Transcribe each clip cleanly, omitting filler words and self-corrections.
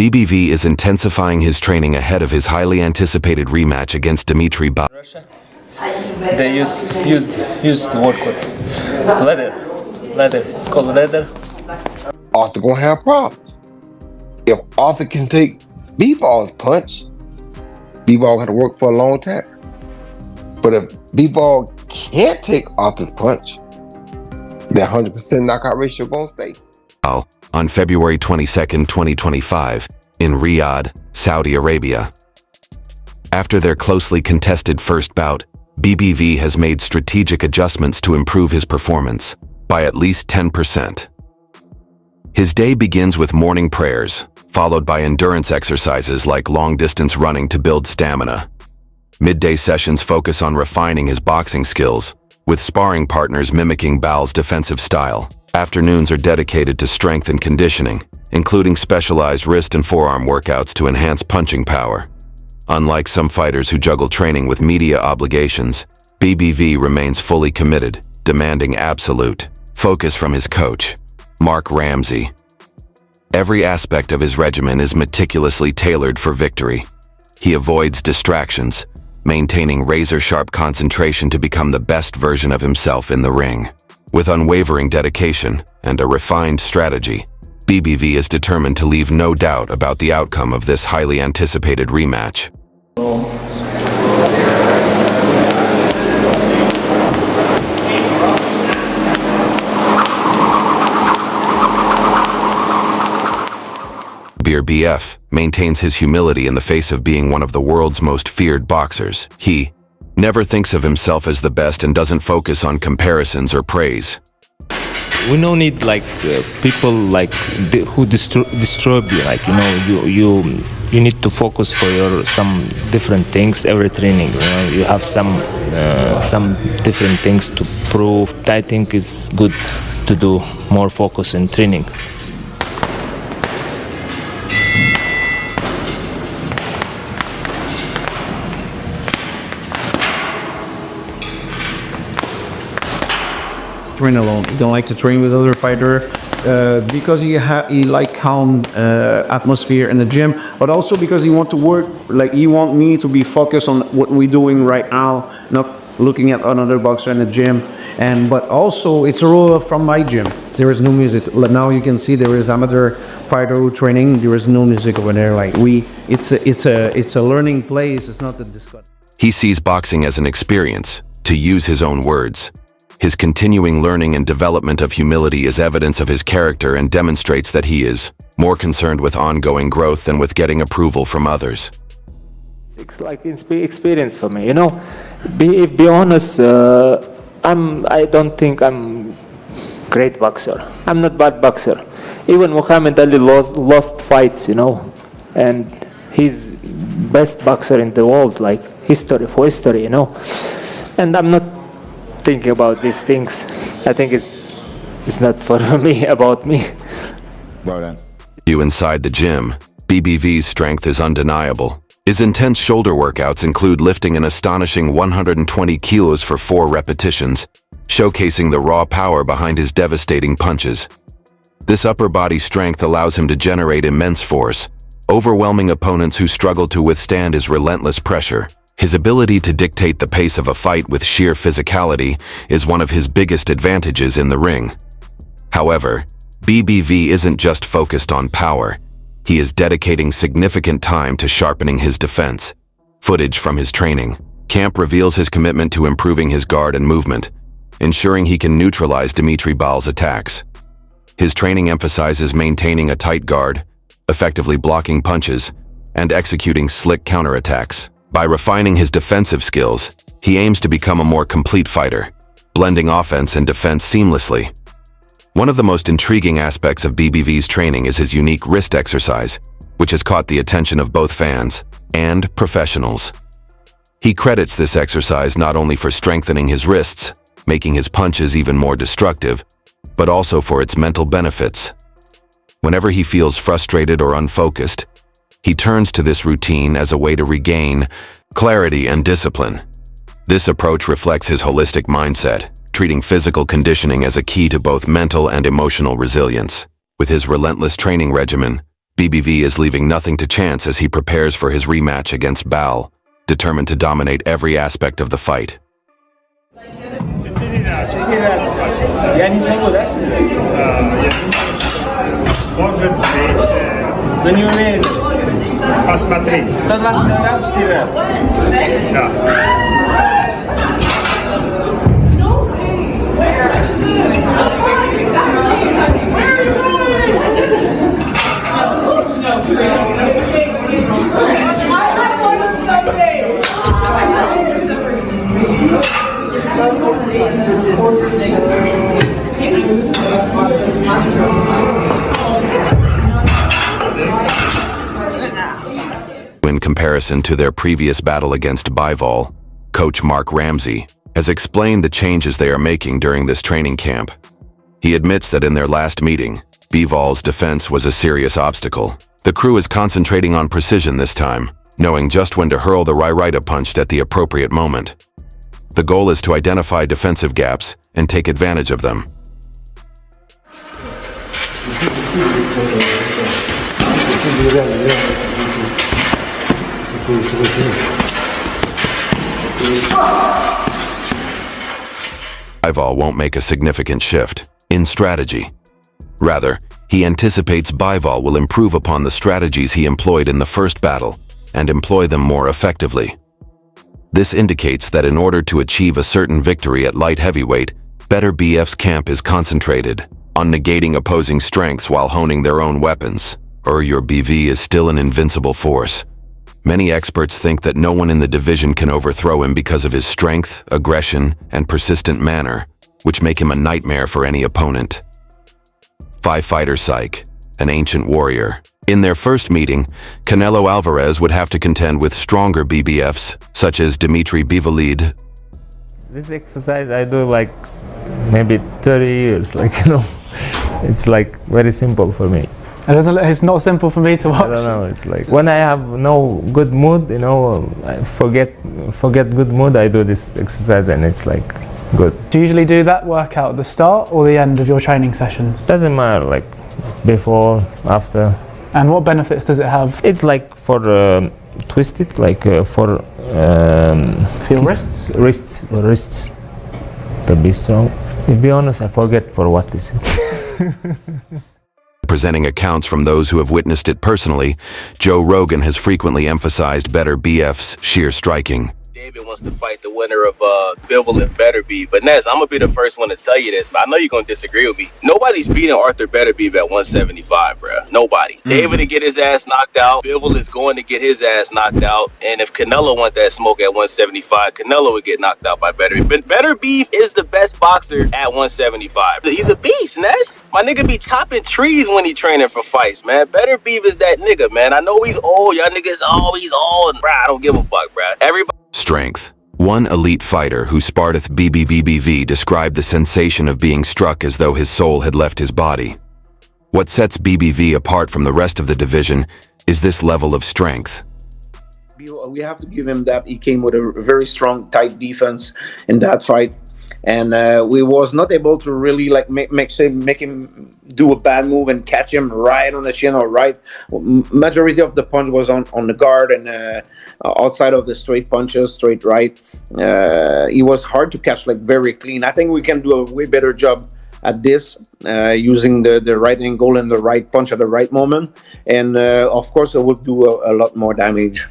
BBV is intensifying his training ahead of his highly anticipated rematch against Dmitry Bivol. Russia, they used to work with leather. It's called leather. Arthur gonna have problems. If Arthur can take Bivol's punch, Bivol had to work for a long time. But if Bivol can't take Arthur's punch, that 100% knockout ratio gonna stay. On February 22, 2025, in Riyadh, Saudi Arabia. After their closely contested first bout, BBV has made strategic adjustments to improve his performance by at least 10%. His day begins with morning prayers, followed by endurance exercises like long-distance running to build stamina. Midday sessions focus on refining his boxing skills, with sparring partners mimicking Bivol's defensive style. Afternoons are dedicated to strength and conditioning, including specialized wrist and forearm workouts to enhance punching power. Unlike some fighters who juggle training with media obligations, BBV remains fully committed, demanding absolute focus from his coach, Mark Ramsey. Every aspect of his regimen is meticulously tailored for victory. He avoids distractions, maintaining razor-sharp concentration to become the best version of himself in the ring. With unwavering dedication and a refined strategy, BBV is determined to leave no doubt about the outcome of this highly anticipated rematch. Beterbiev maintains his humility in the face of being one of the world's most feared boxers. He never thinks of himself as the best and doesn't focus on comparisons or praise. We don't need people who destroy you. You need to focus for some different things every training. You have some different things to prove. I think it's good to do more focus in training. Train alone. He don't like to train with other fighter because he like calm atmosphere in the gym, but also because he want to work. Like he want me to be focused on what we're doing right now, not looking at another boxer in the gym. But also it's a rule from my gym. There is no music. Now you can see there is amateur fighter training. There is no music over there. It's a learning place. It's not a discussion. He sees boxing as an experience, to use his own words. His continuing learning and development of humility is evidence of his character and demonstrates that he is more concerned with ongoing growth than with getting approval from others. It's like experience for me, Be honest, I don't think I'm great boxer. I'm not bad boxer. Even Muhammad Ali lost fights, and he's best boxer in the world, like history, And I'm not thinking about these things. I think it's not for me, about me. Well done. You inside the gym, BBV's strength is undeniable. His intense shoulder workouts include lifting an astonishing 120 kilos for 4 repetitions, showcasing the raw power behind his devastating punches. This upper body strength allows him to generate immense force, overwhelming opponents who struggle to withstand his relentless pressure. His ability to dictate the pace of a fight with sheer physicality is one of his biggest advantages in the ring. However, BBV isn't just focused on power. He is dedicating significant time to sharpening his defense. Footage from his training camp reveals his commitment to improving his guard and movement, ensuring he can neutralize Dmitry Bivol's attacks. His training emphasizes maintaining a tight guard, effectively blocking punches, and executing slick counterattacks. By refining his defensive skills, he aims to become a more complete fighter, blending offense and defense seamlessly. One of the most intriguing aspects of BBV's training is his unique wrist exercise, which has caught the attention of both fans and professionals. He credits this exercise not only for strengthening his wrists, making his punches even more destructive, but also for its mental benefits. Whenever he feels frustrated or unfocused, he turns to this routine as a way to regain clarity and discipline. This approach reflects his holistic mindset, treating physical conditioning as a key to both mental and emotional resilience. With his relentless training regimen, BBV is leaving nothing to chance as he prepares for his rematch against Bal, determined to dominate every aspect of the fight. Я не смогу, да, что ли? Может быть, Но не умею. посмотри. 120 килограмм 4 раза. Да. In comparison to their previous battle against Bivol, coach Mark Ramsey has explained the changes they are making during this training camp. He admits that in their last meeting, Bivol's defense was a serious obstacle. The crew is concentrating on precision this time, knowing just when to hurl the right punch at the appropriate moment. The goal is to identify defensive gaps and take advantage of them. Bivol won't make a significant shift in strategy. Rather, he anticipates Bivol will improve upon the strategies he employed in the first battle and employ them more effectively. This indicates that in order to achieve a certain victory at light heavyweight, Beterbiev's camp is concentrated on negating opposing strengths while honing their own weapons, or your BV is still an invincible force. Many experts think that no one in the division can overthrow him because of his strength, aggression, and persistent manner, which make him a nightmare for any opponent. Five-fighter Psych, an ancient warrior. In their first meeting, Canelo Alvarez would have to contend with stronger BBFs, such as Dmitry Bivol. This exercise I do like maybe 30 years, it's like very simple for me. It's not simple for me to watch. I don't know, it's like when I have no good mood, I forget good mood, I do this exercise and it's like good. Do you usually do that workout at the start or the end of your training sessions? Doesn't matter, like before, after. And what benefits does it have? It's like for twisted, like for your wrists? Wrists to be strong. To be honest, I forget for what is it. Presenting accounts from those who have witnessed it personally, Joe Rogan has frequently emphasized Beterbiev's sheer striking. David wants to fight the winner of Bivol and Beterbiev. But Nez, I'm gonna be the first one to tell you this, but I know you're gonna disagree with me. Nobody's beating Artur Beterbiev at 175, bruh. Nobody. David to get his ass knocked out. Bivol is going to get his ass knocked out. And if Canelo want that smoke at 175, Canelo would get knocked out by Beterbiev. But Beterbiev is the best boxer at 175. He's a beast, Nez. My nigga be chopping trees when he training for fights, man. Beterbiev is that nigga, man. I know he's old. Y'all niggas, he's old. Bruh, I don't give a fuck, bruh. Everybody. Strength. One elite fighter who sparred with BBBBV described the sensation of being struck as though his soul had left his body. What sets BBV apart from the rest of the division is this level of strength. We have to give him that. He came with a very strong, tight defense in that fight. And we was not able to really make him do a bad move and catch him right on the chin or right. Majority of the punch was on the guard and outside of the straight punches, straight right. He was hard to catch, very clean. I think we can do a way better job at this, using the right angle and the right punch at the right moment. And of course, it will do a lot more damage.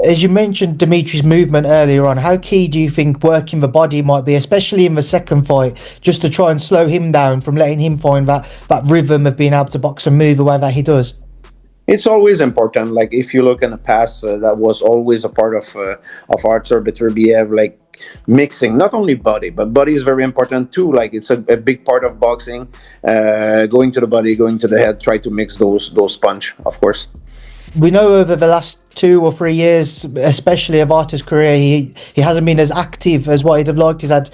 As you mentioned Dmitry's movement earlier on, how key do you think working the body might be, especially in the second fight, just to try and slow him down from letting him find that rhythm of being able to box and move the way that he does? It's always important. If you look in the past, that was always a part of Artur Beterbiev, mixing not only body, but body is very important too. It's a big part of boxing. Going to the body, going to the head, try to mix those punch, of course. We know over the last 2 or 3 years, especially of Artur's career, he hasn't been as active as what he'd have liked. He's had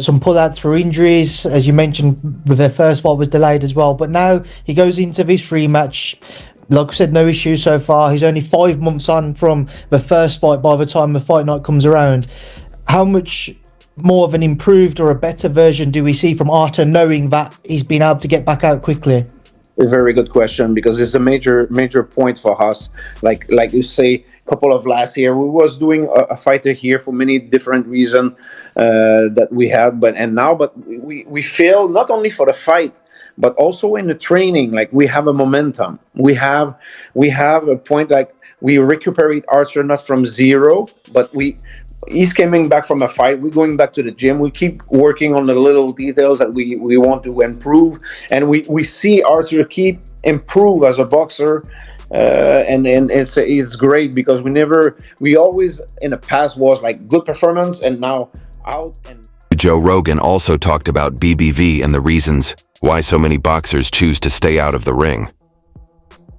some pullouts for injuries, as you mentioned, with their first fight was delayed as well. But now he goes into this rematch. Like I said, no issues so far. He's only 5 months on from the first fight by the time the fight night comes around. How much more of an improved or a better version do we see from Artur, knowing that he's been able to get back out quickly? A very good question, because it's a major point for us. Like you say, couple of last year we was doing a fighter here for many different reasons that we had, but we fail not only for the fight but also in the training. Like we have a momentum, we have a point, like we recuperate Archer not from zero, but he's coming back from a fight, we're going back to the gym, we keep working on the little details that we want to improve, and we see Arthur keep improve as a boxer, and it's great, because we always in the past was like good performance and now out. And Joe Rogan also talked about BBV and the reasons why so many boxers choose to stay out of the ring.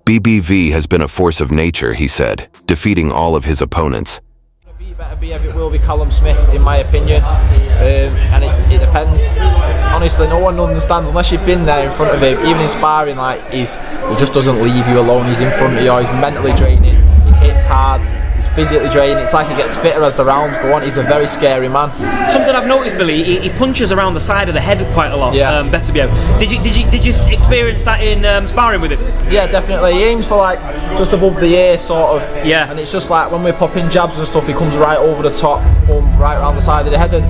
BBV has been a force of nature, he said, defeating all of his opponents. Beterbiev, it will be Callum Smith, in my opinion, and it depends. Honestly, no one understands unless you've been there in front of him, even in sparring. Like he just doesn't leave you alone. He's in front of you. He's mentally draining. He hits hard. He's physically draining. It's like he gets fitter as the rounds go on. He's a very scary man. Something I've noticed, Billy, he punches around the side of the head quite a lot. Yeah. Beterbiev. Did you experience that in sparring with him? Yeah, definitely. He aims for like just above the ear, sort of. Yeah. And it's just like when we're popping jabs and stuff, he comes right over the top, boom, right around the side of the head, and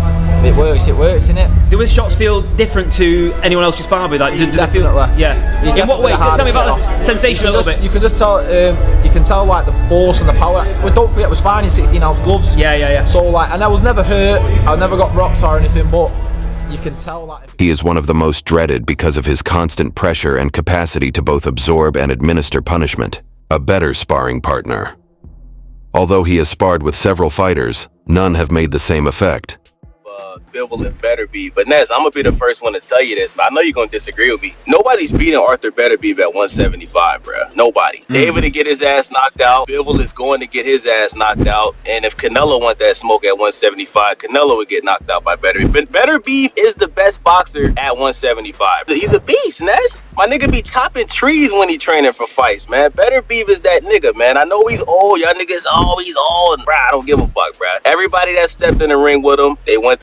it works, innit? Do his shots feel different to anyone else you spar with? Like, do they feel, yeah. He's in what way? Tell me about the sensation a little bit. You can just tell. You can tell like the force and the power. Don't forget, we're sparring in 16-ounce gloves. Yeah. So like, and I was never hurt. I never got rocked or anything, but you can tell that. He is one of the most dreaded because of his constant pressure and capacity to both absorb and administer punishment. A better sparring partner. Although he has sparred with several fighters, none have made the same effect. Bivol and Beterbiev. But Nez, I'm gonna be the first one to tell you this, but I know you're gonna disagree with me. Nobody's beating Artur Beterbiev at 175, bro. Nobody. David to get his ass knocked out. Bivol is going to get his ass knocked out. And if Canelo want that smoke at 175, Canelo would get knocked out by Beterbiev. But Beterbiev is the best boxer at 175. He's a beast, Nez. My nigga be chopping trees when he training for fights, man. Beterbiev is that nigga, man. I know he's old. Y'all niggas, he's old. Bruh, I don't give a fuck, bruh. Everybody that stepped in the ring with him, they went